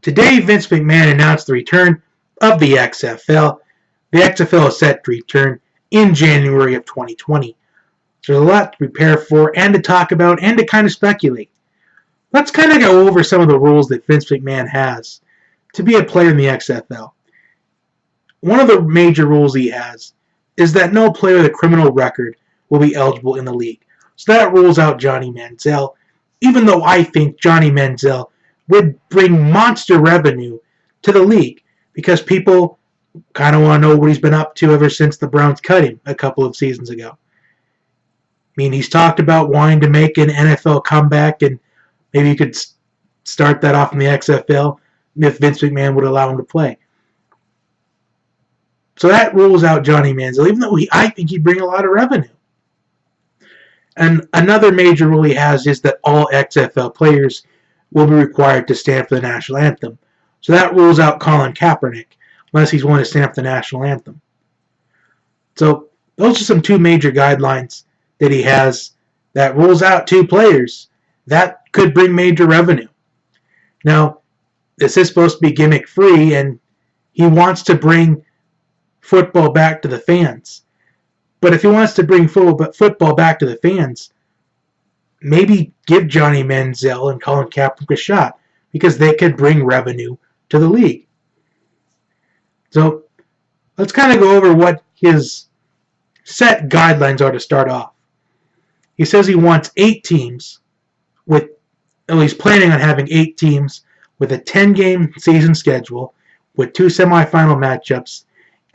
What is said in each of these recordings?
Today, Vince McMahon announced the return of the XFL. The XFL is set to return in January of 2020. So there's a lot to prepare for and to talk about and to kind of speculate. Let's kind of go over some of the rules that Vince McMahon has to be a player in the XFL. One of the major rules he has is that no player with a criminal record will be eligible in the league. So that rules out Johnny Manziel, even though I think Johnny Manziel would bring monster revenue to the league because people kind of want to know what he's been up to ever since the Browns cut him a couple of seasons ago. I mean, he's talked about wanting to make an NFL comeback, and maybe you could start that off in the XFL if Vince McMahon would allow him to play. So that rules out Johnny Manziel, even though I think he'd bring a lot of revenue. And another major rule he has is that all XFL players will be required to stand for the national anthem. So that rules out Colin Kaepernick, unless he's willing to stand for the national anthem. So those are some two major guidelines that he has that rules out two players that could bring major revenue. Now, this is supposed to be gimmick-free, and he wants to bring football back to the fans. But if he wants to bring football back to the fans, maybe give Johnny Manziel and Colin Kaepernick a shot, because they could bring revenue to the league. So let's kind of go over what his set guidelines are to start off. He says he wants 8 teams he's planning on having 8 teams with a 10-game season schedule with 2 semifinal matchups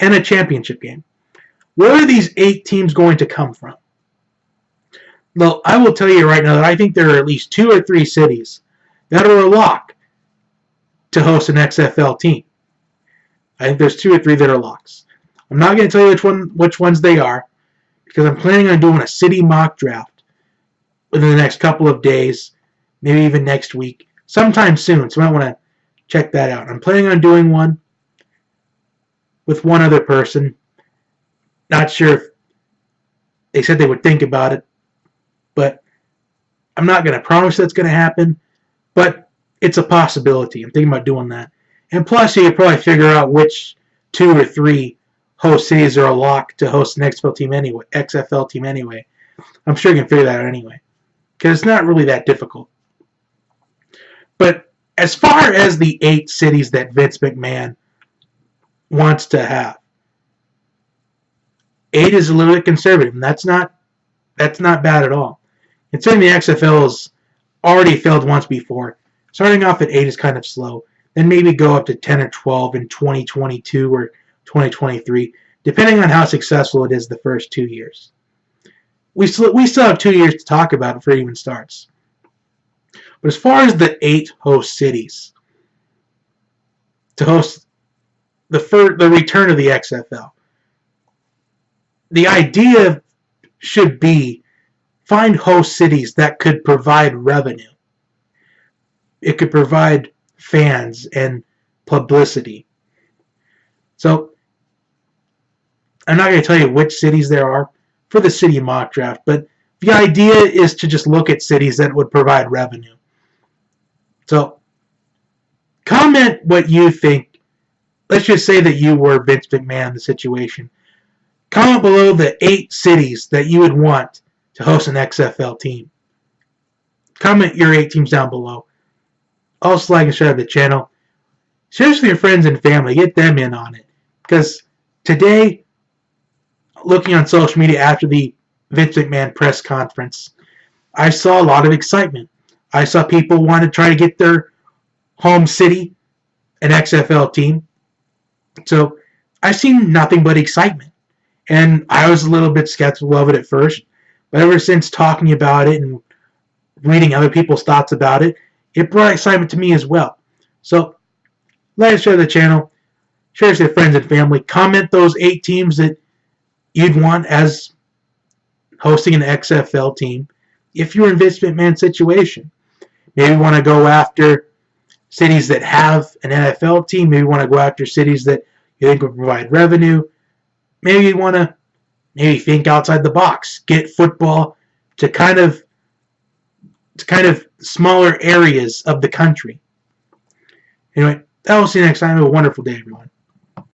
and a championship game. Where are these 8 teams going to come from? Well, I will tell you right now that I think there are at least 2 or 3 cities that are a lock to host an XFL team. I think there's 2 or 3 that are locks. I'm not going to tell you which ones they are, because I'm planning on doing a city mock draft within the next couple of days, maybe even next week, sometime soon. So I want to check that out. I'm planning on doing one with one other person. Not sure if they said they would think about it, but I'm not going to promise that's going to happen, but it's a possibility. I'm thinking about doing that. And plus, you could probably figure out which 2 or 3 host cities are a lock to host an XFL team anyway. I'm sure you can figure that out anyway, because it's not really that difficult. But as far as the 8 cities that Vince McMahon wants to have, 8 is a little bit conservative, and that's not bad at all. Considering the XFL has already failed once before, starting off at 8 is kind of slow. Then maybe go up to 10 or 12 in 2022 or 2023, depending on how successful it is the first 2 years. We still have 2 years to talk about it before it even starts. But as far as the 8 host cities to host the return of the XFL, the idea should be find host cities that could provide revenue. It could provide fans and publicity. So I'm not going to tell you which cities there are for the city mock draft, but the idea is to just look at cities that would provide revenue. So comment what you think. Let's just say that you were Vince McMahon in the situation. Comment below the 8 cities that you would want to host an XFL team. Comment your 8 teams down below. Also, like and share the channel. Share this with your friends and family. Get them in on it. Because today, looking on social media after the Vince McMahon press conference, I saw a lot of excitement. I saw people want to try to get their home city an XFL team. So I've seen nothing but excitement. And I was a little bit skeptical of it at first. But ever since talking about it and reading other people's thoughts about it, it brought excitement to me as well. So like and share the channel. Share it with your friends and family. Comment those 8 teams that you'd want as hosting an XFL team if you're in Vince McMahon's situation. Maybe you want to go after cities that have an NFL team. Maybe you want to go after cities that you think will provide revenue. Maybe you want to think outside the box. Get football to kind of smaller areas of the country. Anyway, I will see you next time. Have a wonderful day, everyone.